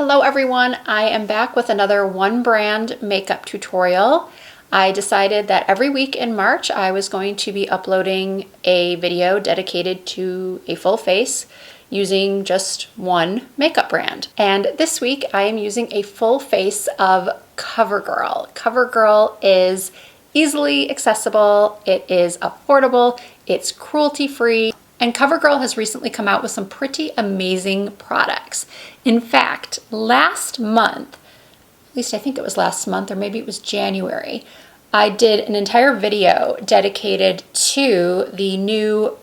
Hello everyone, I am back with another one brand makeup tutorial. I decided that every week in March I was going to be uploading a video dedicated to a full face using just one makeup brand. And this week I am using a full face of CoverGirl. CoverGirl is easily accessible, it is affordable, it's cruelty-free, and CoverGirl has recently come out with some pretty amazing products. In fact, last month, at least I think it was last month or maybe it was January, I did an entire video dedicated to the new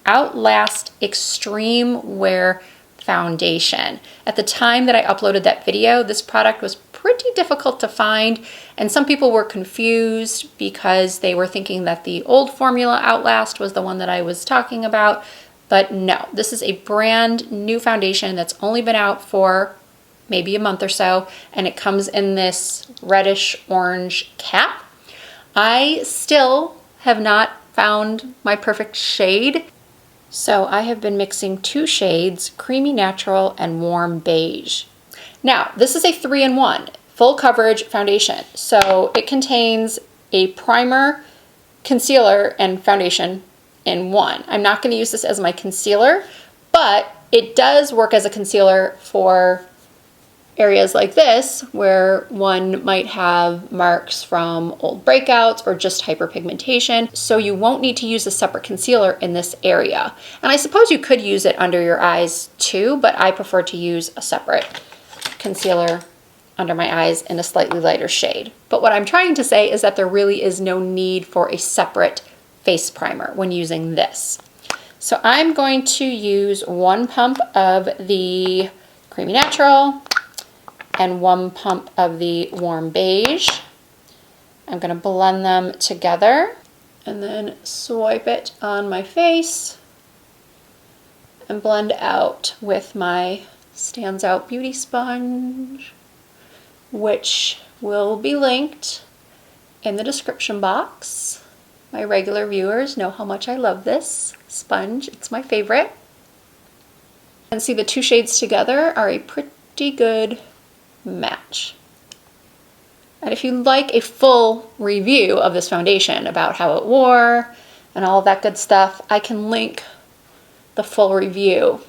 Outlast Extreme Wear Foundation. At the time that I uploaded that video, this product was pretty difficult to find, and some people were confused because they were thinking that the old formula Outlast was the one that I was talking about, but no, this is a brand new foundation that's only been out for maybe a month or so, and it comes in this reddish orange cap. I still have not found my perfect shade, so I have been mixing two shades, Creamy Natural and Warm Beige. Now, this is a 3-in-1 full coverage foundation. So it contains a primer, concealer, and foundation in one. I'm not going to use this as my concealer, but it does work as a concealer for areas like this where one might have marks from old breakouts or just hyperpigmentation. So you won't need to use a separate concealer in this area. And I suppose you could use it under your eyes too, but I prefer to use a separate concealer under my eyes in a slightly lighter shade. But what I'm trying to say is that there really is no need for a separate face primer when using this. So I'm going to use 1 pump of the Creamy Natural and 1 pump of the Warm Beige. I'm going to blend them together and then swipe it on my face and blend out with my Stands Out Beauty Sponge, which will be linked in the description box. My regular viewers know how much I love this sponge. It's my favorite. And see, the two shades together are a pretty good match. And if you'd like a full review of this foundation about how it wore and all of that good stuff, I can link the full review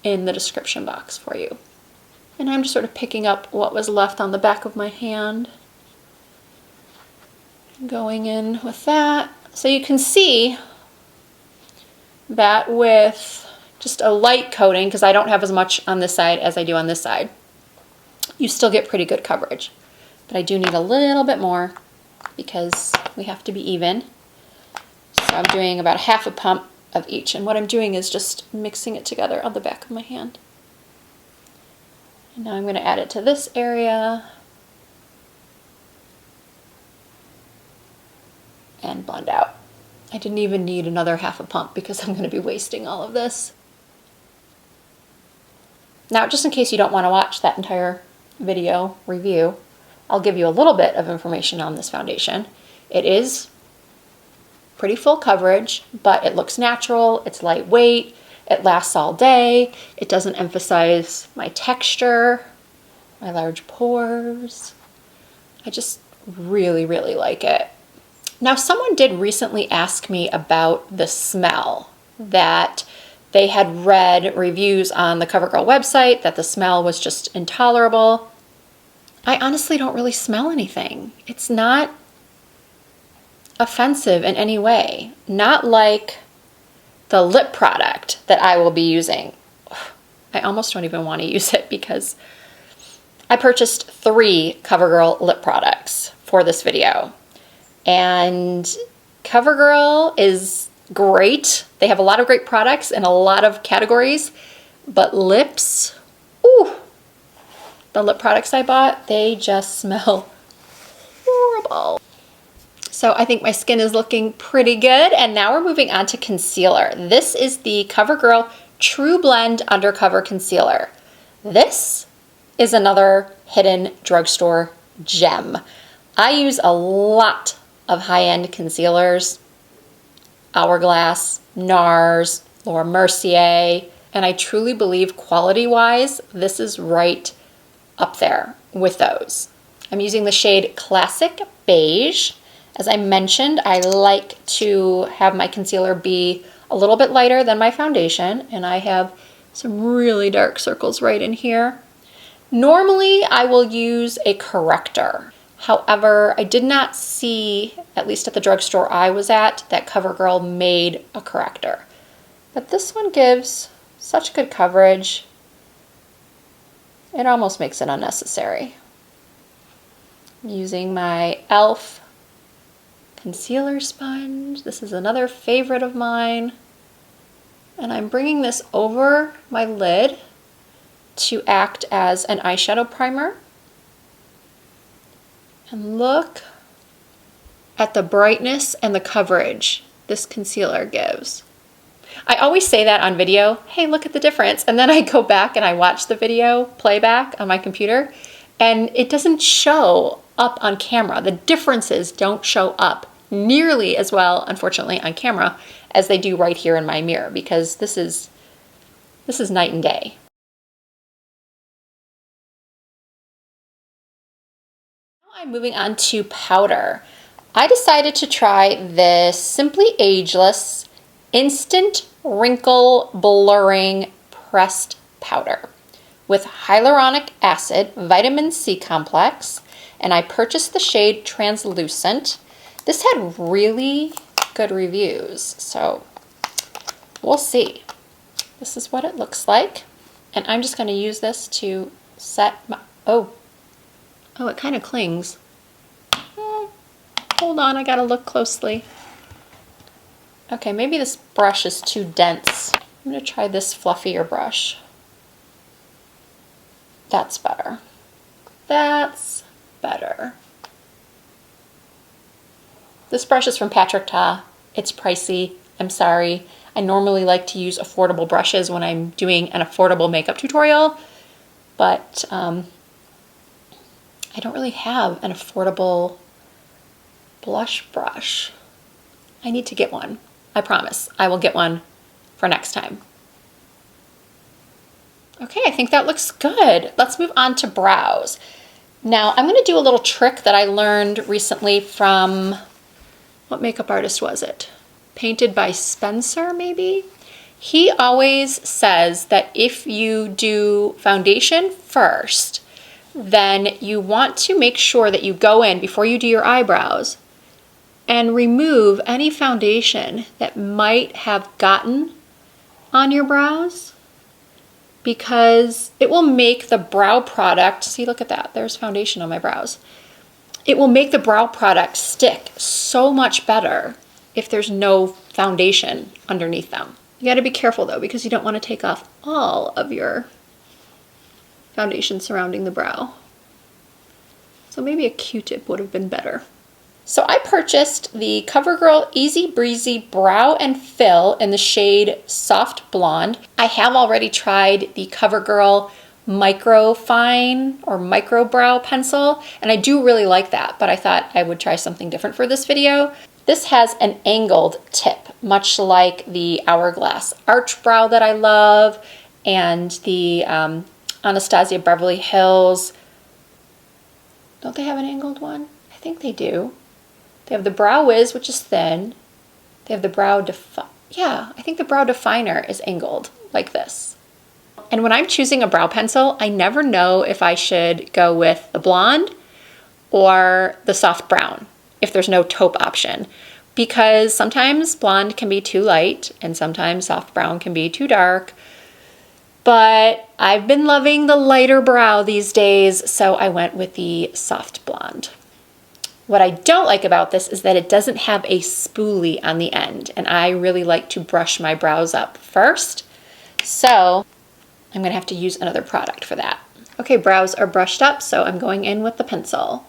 in the description box for you. And I'm just sort of picking up what was left on the back of my hand, going in with that. So you can see that with just a light coating, because I don't have as much on this side as I do on this side, you still get pretty good coverage. But I do need a little bit more because we have to be even. So I'm doing about half a pump of each, and what I'm doing is just mixing it together on the back of my hand. And now I'm going to add it to this area and blend out. I didn't even need another half a pump because I'm going to be wasting all of this. Now, just in case you don't want to watch that entire video review, I'll give you a little bit of information on this foundation. It is pretty full coverage, but it looks natural, it's lightweight, it lasts all day, it doesn't emphasize my texture, my large pores. I just really, really like it. Now, someone did recently ask me about the smell, that they had read reviews on the CoverGirl website that the smell was just intolerable. I honestly don't really smell anything. It's not offensive in any way. Not like the lip product that I will be using. I almost don't even want to use it because I purchased 3 CoverGirl lip products for this video. And CoverGirl is great. They have a lot of great products in a lot of categories, but lips, ooh, the lip products I bought, they just smell horrible. So I think my skin is looking pretty good, and now we're moving on to concealer. This is the CoverGirl True Blend Undercover Concealer. This is another hidden drugstore gem. I use a lot of high-end concealers, Hourglass, NARS, Laura Mercier, and I truly believe quality-wise, this is right up there with those. I'm using the shade Classic Beige. As I mentioned, I like to have my concealer be a little bit lighter than my foundation, and I have some really dark circles right in here. Normally, I will use a corrector. However, I did not see, at least at the drugstore I was at, that CoverGirl made a corrector. But this one gives such good coverage, it almost makes it unnecessary. I'm using my e.l.f. concealer sponge. This is another favorite of mine. And I'm bringing this over my lid to act as an eyeshadow primer. And look at the brightness and the coverage this concealer gives. I always say that on video, hey, look at the difference. And then I go back and I watch the video playback on my computer, and it doesn't show up on camera. The differences don't show up nearly as well, unfortunately, on camera as they do right here in my mirror, because this is night and day. Now I'm moving on to powder. I decided to try this Simply Ageless Instant Wrinkle Blurring Pressed Powder with hyaluronic acid, vitamin C complex, and I purchased the shade Translucent. This had really good reviews, so we'll see. This is what it looks like, and I'm just going to use this to set my, oh, it kind of clings. Hold on, I gotta look closely. Okay, maybe this brush is too dense. I'm gonna try this fluffier brush. That's better. That's better. This brush is from Patrick Ta. It's pricey. I'm sorry. I normally like to use affordable brushes when I'm doing an affordable makeup tutorial, but I don't really have an affordable blush brush. I need to get one. I promise I will get one for next time. Okay, I think that looks good. Let's move on to brows. Now I'm going to do a little trick that I learned recently from, what makeup artist was it? Painted by Spencer, maybe? He always says that if you do foundation first, then you want to make sure that you go in before you do your eyebrows and remove any foundation that might have gotten on your brows, because it will make the brow product, see, look at that, there's foundation on my brows. It will make the brow product stick so much better if there's no foundation underneath them. You gotta be careful though, because you don't wanna take off all of your foundation surrounding the brow. So maybe a Q-tip would have been better. So I purchased the CoverGirl Easy Breezy Brow and Fill in the shade Soft Blonde. I have already tried the CoverGirl Micro Fine or Micro Brow Pencil, and I do really like that, but I thought I would try something different for this video. This has an angled tip, much like the Hourglass Arch Brow that I love, and the Anastasia Beverly Hills. Don't they have an angled one? I think they do. They have the Brow Wiz, which is thin. They have the Brow yeah, I think the Brow Definer is angled like this. And when I'm choosing a brow pencil, I never know if I should go with the blonde or the soft brown, if there's no taupe option. Because sometimes blonde can be too light and sometimes soft brown can be too dark. But I've been loving the lighter brow these days, so I went with the soft blonde. What I don't like about this is that it doesn't have a spoolie on the end, and I really like to brush my brows up first. So I'm gonna have to use another product for that. Okay, brows are brushed up, so I'm going in with the pencil.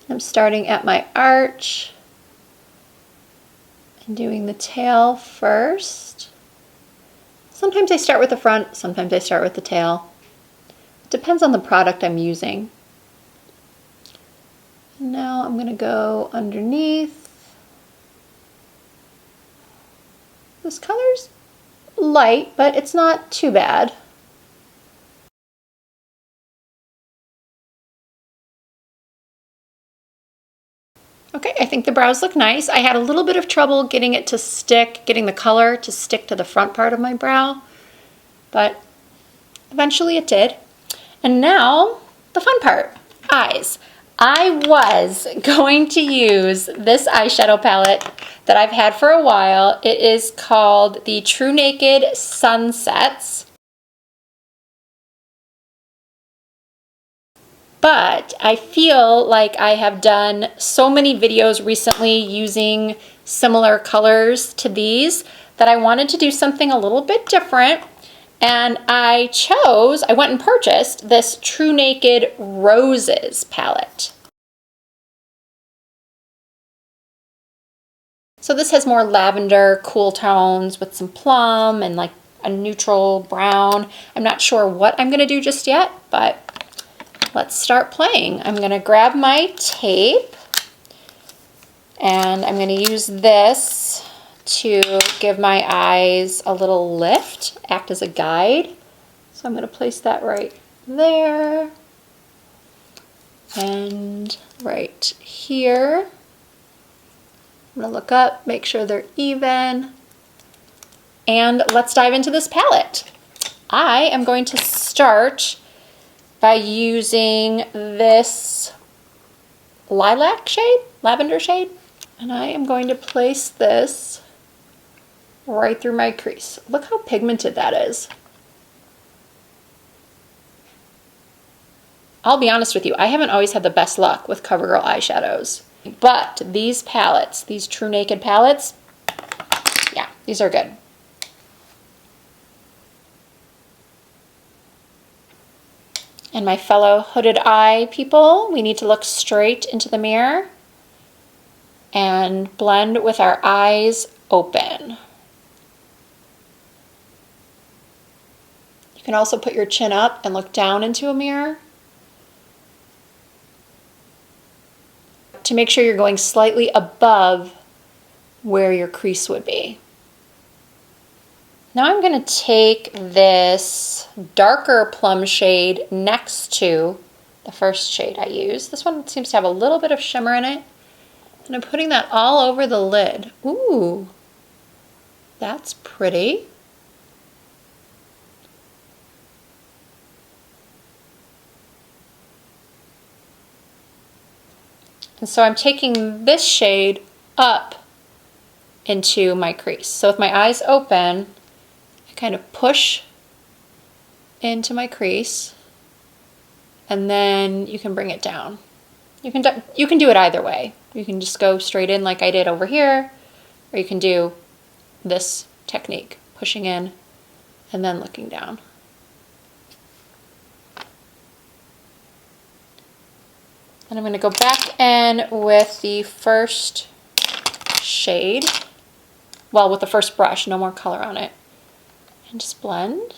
I'm starting at my arch and doing the tail first. Sometimes I start with the front, sometimes I start with the tail. It depends on the product I'm using. Now I'm going to go underneath. This color's light, but it's not too bad. brows look nice. I had a little bit of trouble getting it to stick, getting the color to stick to the front part of my brow, but eventually it did. And now the fun part, eyes. I was going to use this eyeshadow palette that I've had for a while. It is called the True Naked Sunsets. But I feel like I have done so many videos recently using similar colors to these that I wanted to do something a little bit different. And I went and purchased this True Naked Roses palette. So this has more lavender, cool tones with some plum and like a neutral brown. I'm not sure what I'm gonna do just yet, but let's start playing. I'm gonna grab my tape and I'm gonna use this to give my eyes a little lift, act as a guide. So I'm gonna place that right there and right here. I'm gonna look up, make sure they're even, and let's dive into this palette. I am going to start by using this lilac shade, lavender shade, and I am going to place this right through my crease. Look how pigmented that is. I'll be honest with you, I haven't always had the best luck with CoverGirl eyeshadows, but these palettes, these True Naked palettes, yeah, these are good. And my fellow hooded eye people, we need to look straight into the mirror and blend with our eyes open. You can also put your chin up and look down into a mirror to make sure you're going slightly above where your crease would be. Now I'm going to take this darker plum shade next to the first shade I used. This one seems to have a little bit of shimmer in it. And I'm putting that all over the lid. Ooh, that's pretty. And so I'm taking this shade up into my crease. So with my eyes open, I kind of push into my crease, and then you can bring it down. You can do it either way. You can just go straight in like I did over here, or you can do this technique, pushing in and then looking down. And I'm going to go back in with the first shade, well, with the first brush, no more color on it, and just blend.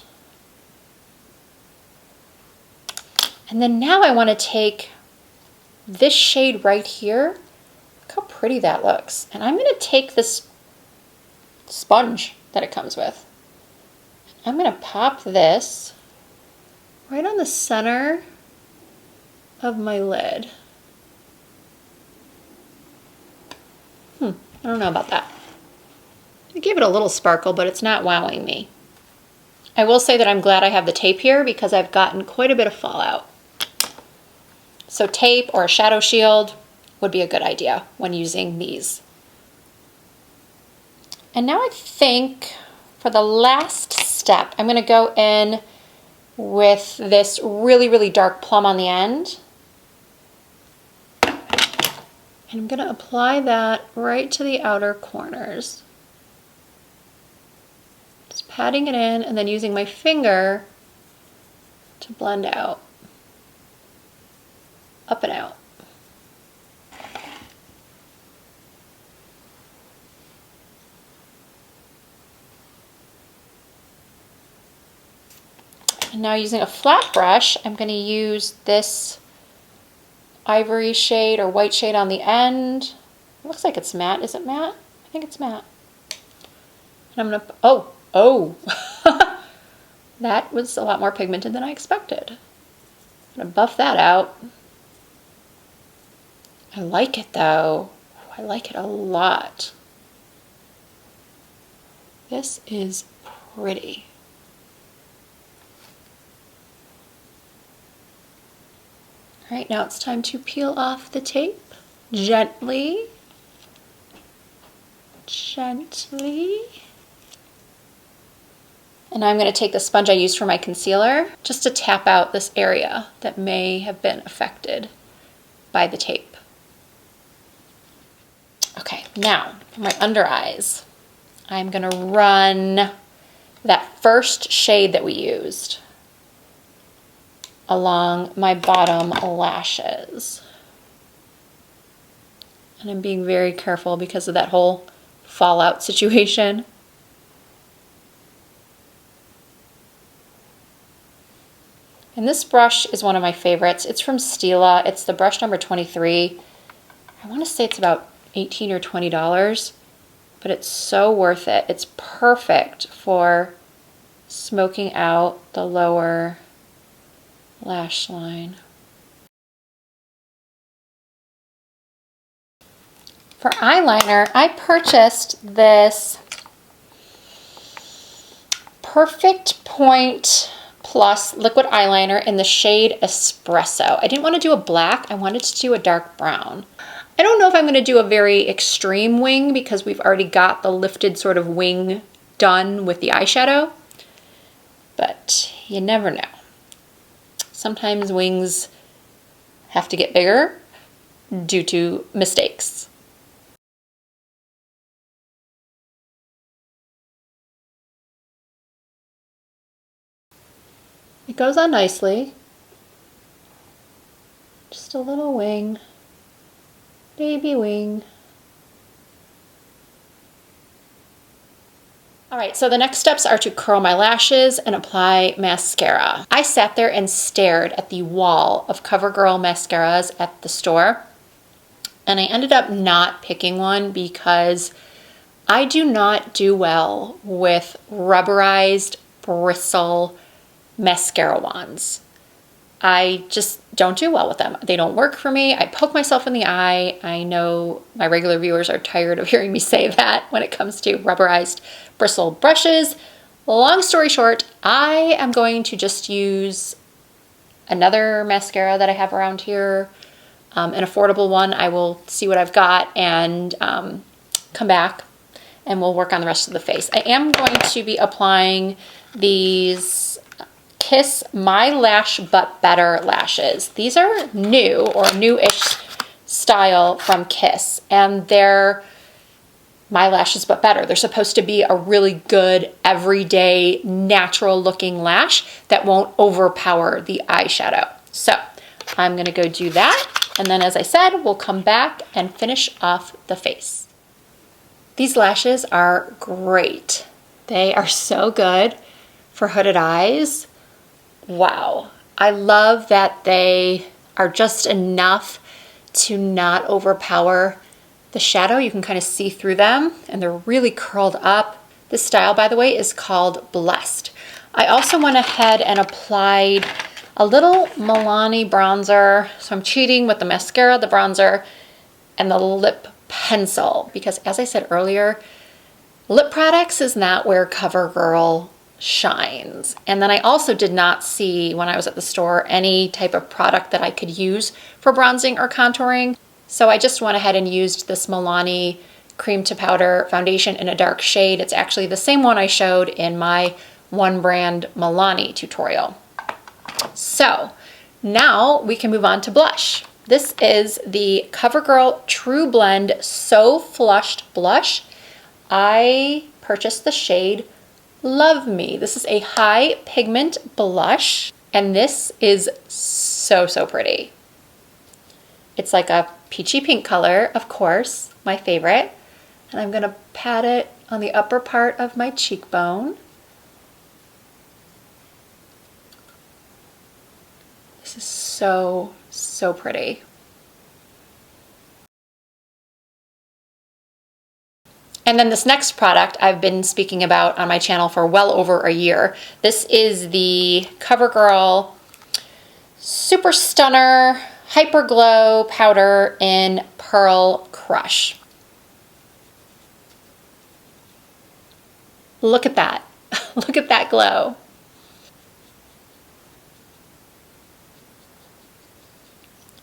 And then now I want to take this shade right here. Look how pretty that looks. And I'm going to take this sponge that it comes with. I'm going to pop this right on the center of my lid. I don't know about that. I gave it a little sparkle, but it's not wowing me. I will say that I'm glad I have the tape here because I've gotten quite a bit of fallout. So tape or a shadow shield would be a good idea when using these. And now I think for the last step, I'm going to go in with this really, really dark plum on the end. And I'm going to apply that right to the outer corners. Just patting it in and then using my finger to blend out. Up and out. And now using a flat brush, I'm going to use this ivory shade or white shade on the end. It looks like it's matte. Is it matte? I think it's matte. And I'm going to, oh, that was a lot more pigmented than I expected. I'm going to buff that out. I like it though. I like it a lot. This is pretty. All right, now it's time to peel off the tape gently. Gently. And I'm going to take the sponge I used for my concealer just to tap out this area that may have been affected by the tape. Okay, now for my under eyes, I'm going to run that first shade that we used along my bottom lashes. And I'm being very careful because of that whole fallout situation. And this brush is one of my favorites. It's from Stila. It's the brush number 23. I want to say it's about $18 or $20, but it's so worth it. It's perfect for smoking out the lower lash line. For eyeliner, I purchased this Perfect Point Plus liquid eyeliner in the shade Espresso. I didn't want to do a black, I wanted to do a dark brown. I don't know if I'm going to do a very extreme wing because we've already got the lifted sort of wing done with the eyeshadow, but you never know. Sometimes wings have to get bigger due to mistakes. It goes on nicely. Just a little wing, baby wing. All right, so the next steps are to curl my lashes and apply mascara. I sat there and stared at the wall of CoverGirl mascaras at the store, and I ended up not picking one because I do not do well with rubberized bristle mascara wands. I just don't do well with them. They don't work for me. I poke myself in the eye. I know my regular viewers are tired of hearing me say that when it comes to rubberized bristle brushes. Long story short, I am going to just use another mascara that I have around here, an affordable one. I will see what I've got and come back and we'll work on the rest of the face. I am going to be applying these Kiss My Lash But Better lashes. These are new or new-ish style from Kiss, and they're My Lashes But Better. They're supposed to be a really good, everyday, natural-looking lash that won't overpower the eyeshadow. So I'm going to go do that, and then as I said, we'll come back and finish off the face. These lashes are great. They are so good for hooded eyes. Wow. I love that they are just enough to not overpower the shadow. You can kind of see through them and they're really curled up. This style, by the way, is called Blessed. I also went ahead and applied a little Milani bronzer. So I'm cheating with the mascara, the bronzer, and the lip pencil because, as I said earlier, lip products is not where CoverGirl shines. And then I also did not see when I was at the store any type of product that I could use for bronzing or contouring. So I just went ahead and used this Milani cream to powder foundation in a dark shade. It's actually the same one I showed in my One Brand Milani tutorial. So now we can move on to blush. This is the CoverGirl True Blend So Flushed Blush. I purchased the shade Love Me. This is a high pigment blush, and this is so, so pretty. It's like a peachy pink color, of course, my favorite. And I'm gonna pat it on the upper part of my cheekbone. This is so, so pretty. And then this next product I've been speaking about on my channel for well over a year. This is the CoverGirl Super Stunner Hyper Glow Powder in Pearl Crush. Look at that. Look at that glow.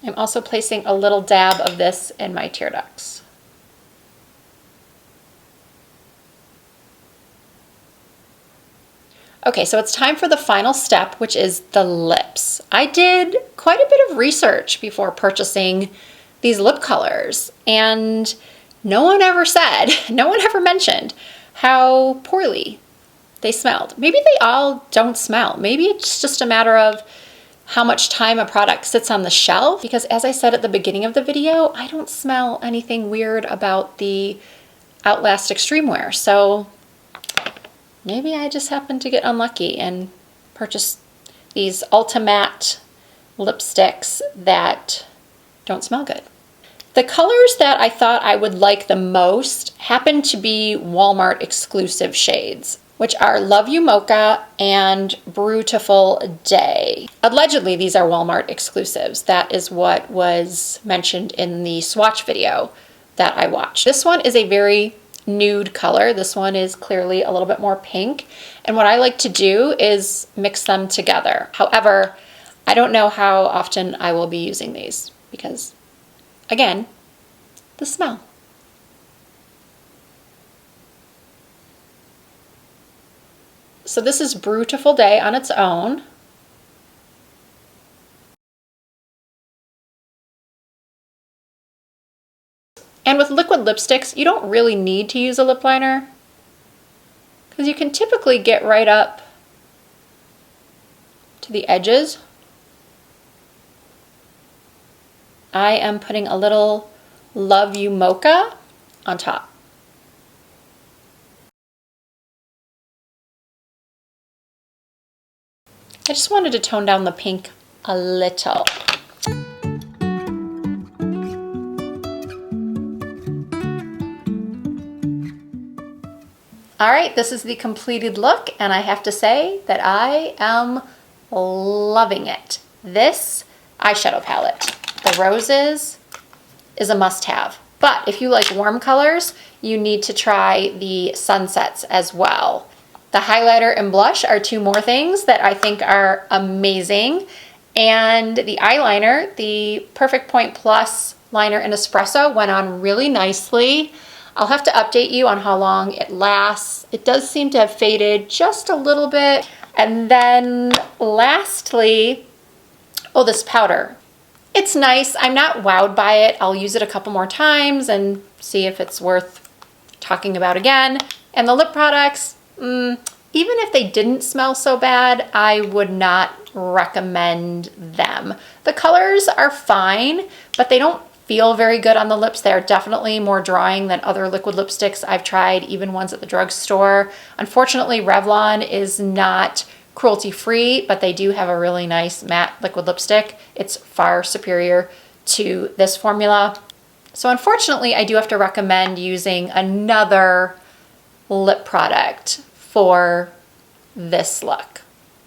I'm also placing a little dab of this in my tear ducts. Okay, so it's time for the final step, which is the lips. I did quite a bit of research before purchasing these lip colors, and no one ever said, no one ever mentioned how poorly they smelled. Maybe they all don't smell. Maybe it's just a matter of how much time a product sits on the shelf, because as I said at the beginning of the video, I don't smell anything weird about the Outlast Extreme Wear. So maybe I just happened to get unlucky and purchase these Ultimatte lipsticks that don't smell good. The colors that I thought I would like the most happen to be Walmart exclusive shades, which are Love You Mocha and Beautiful Day. Allegedly, these are Walmart exclusives. That is what was mentioned in the swatch video that I watched. This one is a very nude color. This one is clearly a little bit more pink. And what I like to do is mix them together. However, I don't know how often I will be using these because, again, the smell. So this is Beautiful Day on its own. And with liquid lipsticks, you don't really need to use a lip liner because you can typically get right up to the edges. I am putting a little Love You Mocha on top. I just wanted to tone down the pink a little. All right, this is the completed look, and I have to say that I am loving it. This eyeshadow palette, the Roses, is a must-have. But if you like warm colors, you need to try the Sunsets as well. The highlighter and blush are two more things that I think are amazing. And the eyeliner, the Perfect Point Plus liner in Espresso, went on really nicely. I'll have to update you on how long it lasts. It does seem to have faded just a little bit. And then lastly, oh, this powder. It's nice. I'm not wowed by it. I'll use it a couple more times and see if it's worth talking about again. And the lip products, even if they didn't smell so bad, I would not recommend them. The colors are fine, but they don't feel very good on the lips. They're definitely more drying than other liquid lipsticks I've tried, even ones at the drugstore. Unfortunately, Revlon is not cruelty-free, but they do have a really nice matte liquid lipstick. It's far superior to this formula. So unfortunately, I do have to recommend using another lip product for this look,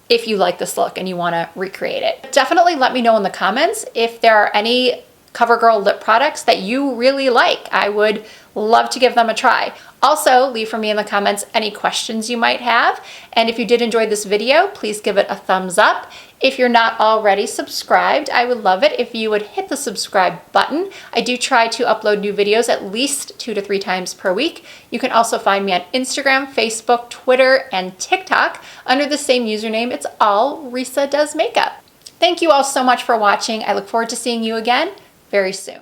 if you like this look and you want to recreate it. Definitely let me know in the comments if there are any CoverGirl lip products that you really like. I would love to give them a try. Also, leave for me in the comments any questions you might have. And if you did enjoy this video, please give it a thumbs up. If you're not already subscribed, I would love it if you would hit the subscribe button. I do try to upload new videos at least 2 to 3 times per week. You can also find me on Instagram, Facebook, Twitter, and TikTok under the same username. It's all Risa Does Makeup. Thank you all so much for watching. I look forward to seeing you again very soon.